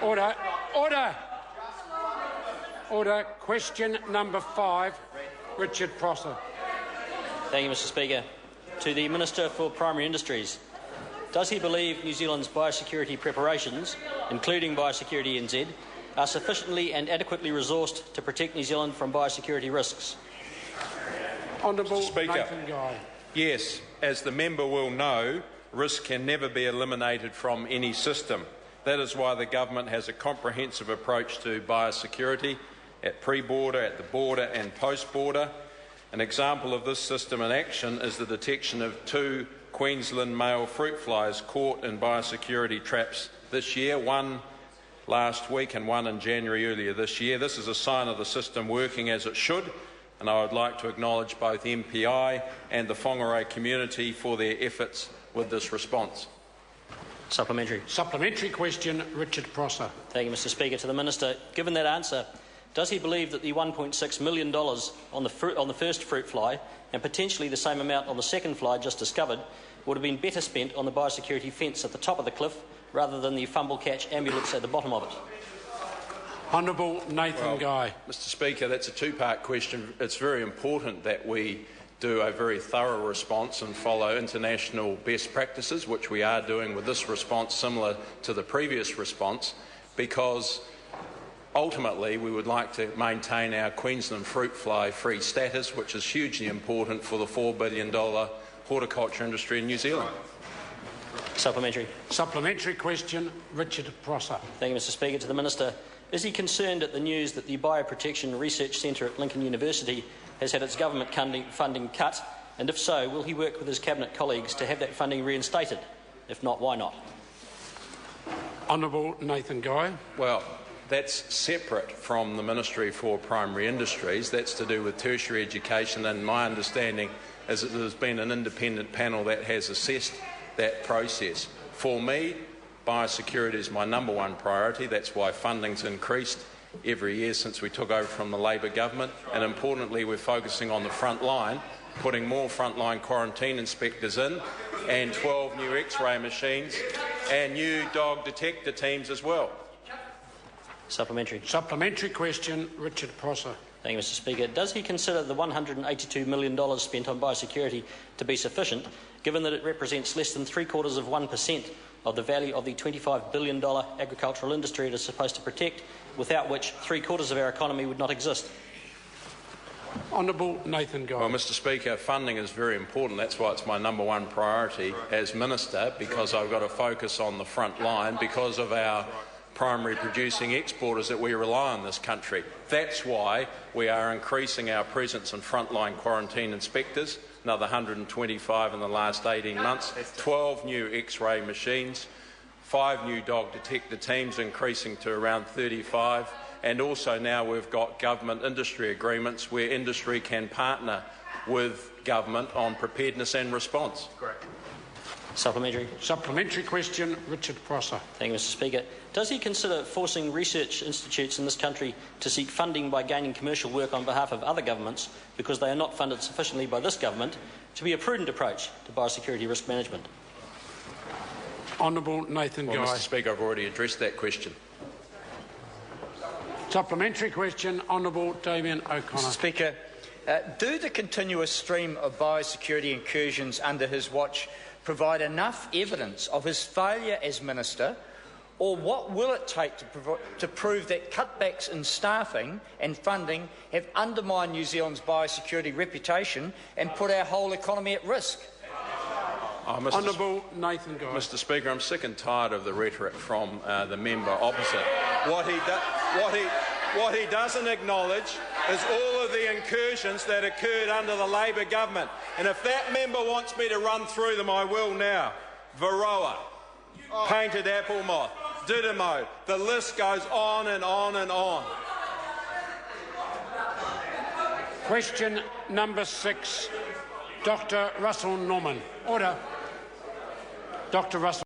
Order. Order. Order. Question number 5, Richard Prosser. Thank you, Mr Speaker. To the Minister for Primary Industries. Does he believe New Zealand's biosecurity preparations, including Biosecurity NZ, are sufficiently and adequately resourced to protect New Zealand from biosecurity risks? Honourable Speaker, Nathan Guy. Yes, as the member will know, risk can never be eliminated from any system. That is why the government has a comprehensive approach to biosecurity at pre-border, at the border and post-border. An example of this system in action is the detection of 2 Queensland male fruit flies caught in biosecurity traps this year, one last week and one in January earlier this year. This is a sign of the system working as it should, and I would like to acknowledge both MPI and the Whangarei community for their efforts with this response. Supplementary. Supplementary question, Richard Prosser. Thank you, Mr Speaker. To the Minister, given that answer, does he believe that the $1.6 million on the first fruit fly and potentially the same amount on the second fly just discovered would have been better spent on the biosecurity fence at the top of the cliff rather than the fumble catch ambulance at the bottom of it? Honourable Nathan Guy. Mr Speaker, that's a two-part question. It's very important that we do a very thorough response and follow international best practices, which we are doing with this response similar to the previous response, because ultimately we would like to maintain our Queensland fruit fly free status, which is hugely important for the $4 billion horticulture industry in New Zealand. Supplementary. Supplementary question, Richard Prosser. Thank you, Mr Speaker. To the Minister, is he concerned at the news that the Bioprotection Research Centre at Lincoln University has had its government funding cut, and if so, will he work with his Cabinet colleagues to have that funding reinstated? If not, why not? Honourable Nathan Guy. Well, that's separate from the Ministry for Primary Industries. That's to do with tertiary education, and my understanding is that there's been an independent panel that has assessed that process. For me, biosecurity is my #1 priority. That's why funding's increased every year since we took over from the Labor government, and importantly we're focusing on the front line, putting more frontline quarantine inspectors in and 12 new X-ray machines and new dog detector teams as well. Supplementary. Supplementary question, Richard Prosser. Thank you, Mr Speaker. Does he consider the $182 million spent on biosecurity to be sufficient, given that it represents less than 0.75% of the value of the $25 billion agricultural industry it is supposed to protect, without which 3/4 of our economy would not exist? Honourable Nathan Guy. Well, Mr Speaker, funding is very important. That's why it's my #1 priority as Minister, because I've got to focus on the front line because of our primary producing exporters that we rely on in this country. That's why we are increasing our presence in frontline quarantine inspectors, another 125 in the last 18 months, 12 new X-ray machines, 5 new dog detector teams, increasing to around 35, and also now we've got government industry agreements where industry can partner with government on preparedness and response. Correct. Supplementary. Supplementary question, Richard Prosser. Thank you, Mr Speaker. Does he consider forcing research institutes in this country to seek funding by gaining commercial work on behalf of other governments because they are not funded sufficiently by this government to be a prudent approach to biosecurity risk management? Honourable Nathan Guy. Mr Speaker, I've already addressed that question. Supplementary question, Honourable Damien O'Connor. Mr Speaker, do the continuous stream of biosecurity incursions under his watch provide enough evidence of his failure as Minister, or what will it take to prove that cutbacks in staffing and funding have undermined New Zealand's biosecurity reputation and put our whole economy at risk? Honourable Nathan Guy. Mr Speaker, I'm sick and tired of the rhetoric from the member opposite. What he doesn't acknowledge is all of the incursions that occurred under the Labor government. And if that member wants me to run through them, I will now. Varroa, painted apple moth, Didymo, the list goes on and on and on. Question number 6, Dr Russell Norman. Order. Dr Russell.